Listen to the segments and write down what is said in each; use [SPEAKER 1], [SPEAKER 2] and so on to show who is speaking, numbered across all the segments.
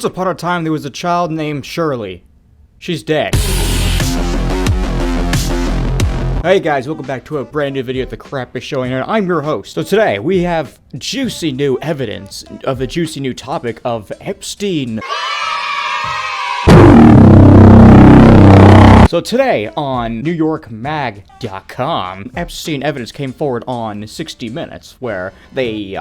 [SPEAKER 1] Once upon a time, there was a child named Shirley. She's dead. Hey guys, welcome back to a brand new video at the Crap is Showing, and I'm your host. So today, we have juicy new evidence of a juicy new topic of Epstein. So today, on NewYorkMag.com, Epstein Evidence came forward on 60 Minutes, where they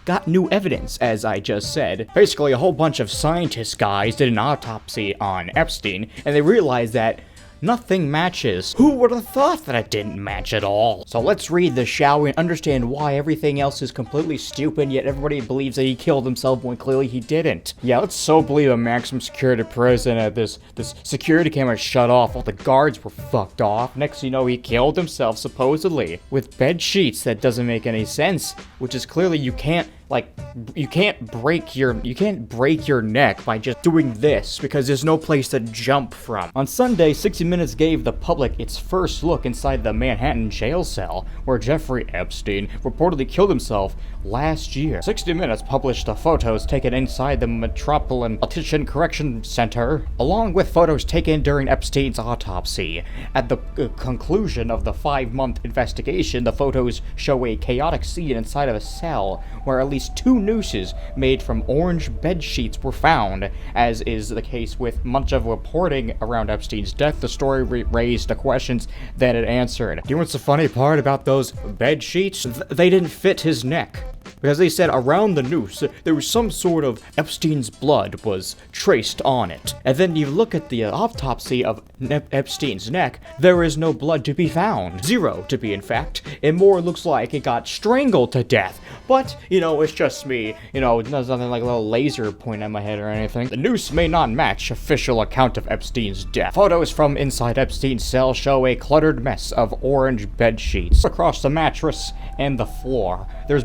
[SPEAKER 1] got new evidence, as I just said. Basically, a whole bunch of scientist guys did an autopsy on Epstein, and they realized that nothing matches. Who would have thought that it didn't match at all? So let's read this, shall we, and understand why everything else is completely stupid, yet everybody believes that he killed himself when clearly he didn't. Yeah, let's so believe a maximum security prison at this security camera shut off, all the guards were fucked off. Next thing you know, he killed himself, supposedly, with bed sheets. That doesn't make any sense, which is clearly you can't break your neck by just doing this, because there's no place to jump from. On Sunday, 60 Minutes gave the public its first look inside the Manhattan jail cell, where Jeffrey Epstein reportedly killed himself last year. 60 Minutes published the photos taken inside the Metropolitan Correction Center, along with photos taken during Epstein's autopsy. At the conclusion of the 5-month investigation, the photos show a chaotic scene inside of a cell, where at least 2 nooses made from orange bed sheets were found. As is the case with much of reporting around Epstein's death, the story raised the questions that it answered. Do you know what's the funny part about those bed sheets? They didn't fit his neck. Because they said around the noose, there was some sort of Epstein's blood was traced on it. And then you look at the autopsy of Epstein's neck, there is no blood to be found. 0 to be in fact. It more looks like it got strangled to death. But, you know, it's just me. You know, there's nothing like a little laser pointing at my head or anything. The noose may not match official account of Epstein's death. Photos from inside Epstein's cell show a cluttered mess of orange bed sheets across the mattress and the floor. There's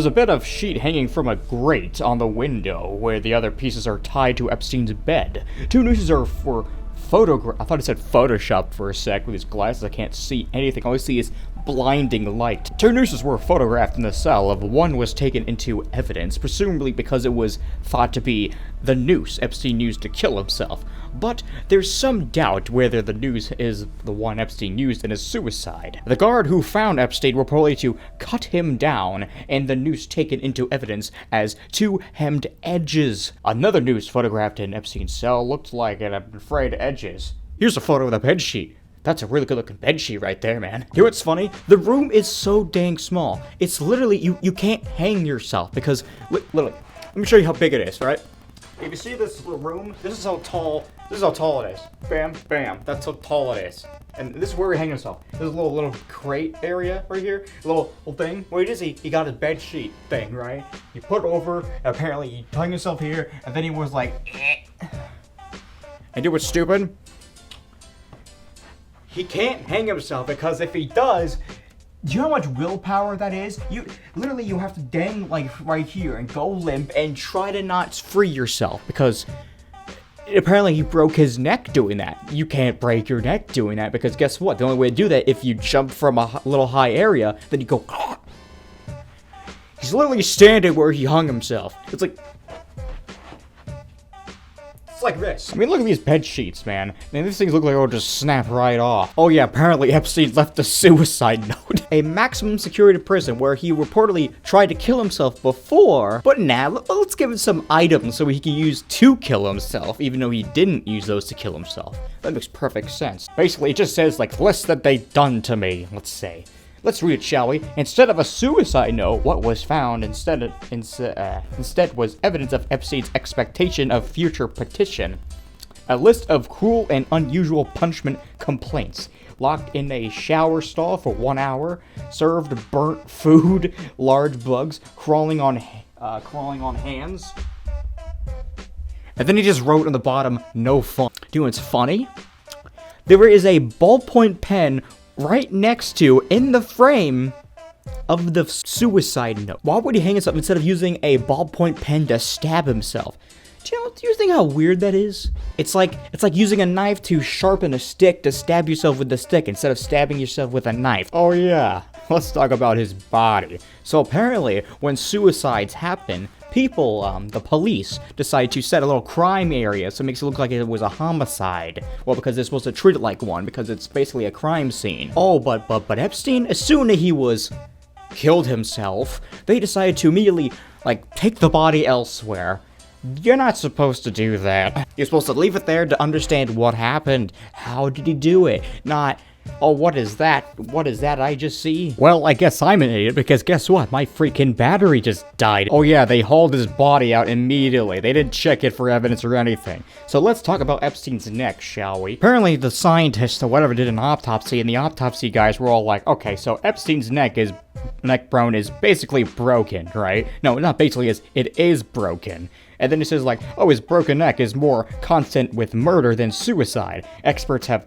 [SPEAKER 1] a bit of sheet hanging from a grate on the window, where the other pieces are tied to Epstein's bed. 2 nooses are for I thought it said photoshopped for a sec. With these glasses, I can't see anything. All I see is blinding light. 2 nooses were photographed in the cell. One was taken into evidence, presumably because it was thought to be the noose Epstein used to kill himself. But there's some doubt whether the noose is the one Epstein used in his suicide. The guard who found Epstein reportedly to cut him down, and the noose taken into evidence as 2 hemmed edges. Another noose photographed in Epstein's cell looked like it had frayed edges. Here's a photo of the bed sheet. That's a really good looking bed sheet right there, man. You know what's funny? The room is so dang small. It's literally, you can't hang yourself, because, literally, let me show you how big it is, right? If you see this little room, this is how tall it is. Bam, bam, that's how tall it is. And this is where he hang himself. There's a little crate area right here, a little thing. What he does, he got his bed sheet thing, right? He put it over, apparently he hung himself here, and then he was like, eh. And do what's stupid? He can't hang himself, because if he does, do you know how much willpower that is? You have to dang like right here and go limp and try to not free yourself, because apparently he broke his neck doing that. You can't break your neck doing that, because guess what? The only way to do that, if you jump from a little high area, then you go. He's literally standing where he hung himself. It's like this. I mean, look at these bed sheets, man. And these things look like it'll just snap right off. Oh yeah, apparently Epstein left a suicide note. A maximum security prison where he reportedly tried to kill himself before, but now let's give him some items so he can use to kill himself, even though he didn't use those to kill himself. That makes perfect sense. Basically, it just says, like, list that they done to me, let's say. Let's read it, shall we? Instead of a suicide note, what was found instead was evidence of Epstein's expectation of future petition. A list of cruel and unusual punishment complaints. Locked in a shower stall for 1 hour. Served burnt food. Large bugs crawling on hands. And then he just wrote on the bottom, no fun. Do you know what's funny? There is a ballpoint pen right next to, in the frame of the suicide note. Why would he hang himself instead of using a ballpoint pen to stab himself? Do you think how weird that is? It's like using a knife to sharpen a stick to stab yourself with the stick instead of stabbing yourself with a knife. Oh yeah, let's talk about his body. So apparently, when suicides happen, people, the police, decide to set a little crime area so it makes it look like it was a homicide. Well, because they're supposed to treat it like one, because it's basically a crime scene. Oh, but Epstein, as soon as he was killed himself, they decided to immediately, like, take the body elsewhere. You're not supposed to do that. You're supposed to leave it there to understand what happened. How did he do it? Not, oh, what is that? What is that I just see? Well, I guess I'm an idiot, because guess what? My freaking battery just died. Oh yeah, they hauled his body out immediately. They didn't check it for evidence or anything. So let's talk about Epstein's neck, shall we? Apparently the scientists or whatever did an autopsy, and the autopsy guys were all like, okay, so Epstein's neck bone is basically broken, right? No, not basically, it is broken. And then it says like, oh, his broken neck is more constant with murder than suicide. Experts have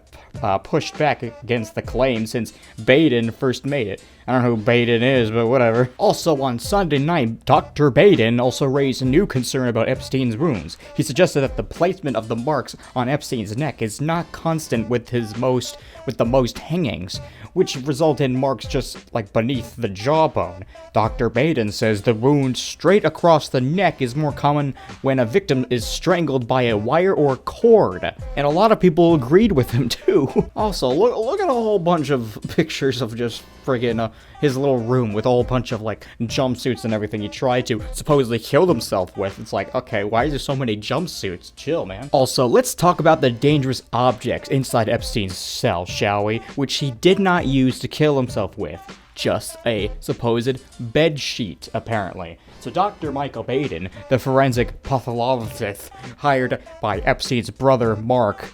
[SPEAKER 1] pushed back against the claim since Didn first made it. I don't know who Didn is, but whatever. Also on Sunday night, Dr. Didn also raised a new concern about Epstein's wounds. He suggested that the placement of the marks on Epstein's neck is not constant with the most hangings, which result in marks just like beneath the jawbone. Dr. Didn says the wound straight across the neck is more common when a victim is strangled by a wire or cord. And a lot of people agreed with him too. Also, look at a whole bunch of pictures of just friggin' his little room with a whole bunch of like jumpsuits and everything he tried to supposedly kill himself with. It's like, okay, why is there so many jumpsuits? Chill, man. Also, let's talk about the dangerous objects inside Epstein's cell, shall we? Which he did not use to kill himself with. Just a supposed bed sheet, apparently. So Dr. Michael Didn, the forensic pathologist hired by Epstein's brother Mark,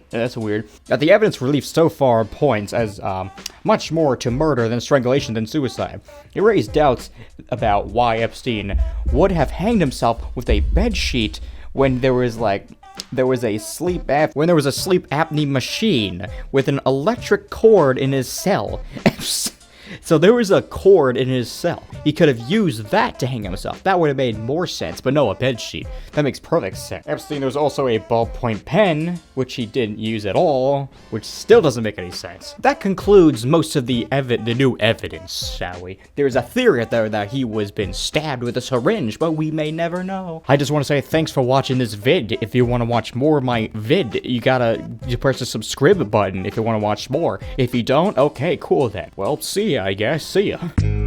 [SPEAKER 1] that's weird. The evidence released so far points as much more to murder than strangulation than suicide. It raised doubts about why Epstein would have hanged himself with a bed sheet when there was a sleep apnea machine with an electric cord in his cell. So there was a cord in his cell. He could have used that to hang himself. That would have made more sense, but no, a bed sheet. That makes perfect sense. Epstein, there was also a ballpoint pen, which he didn't use at all, which still doesn't make any sense. That concludes most of the new evidence, shall we? There's a theory out there that he was been stabbed with a syringe, but we may never know. I just want to say thanks for watching this vid. If you want to watch more of my vid, you press the subscribe button if you want to watch more. If you don't, okay, cool then. Well, see ya, I guess. See ya.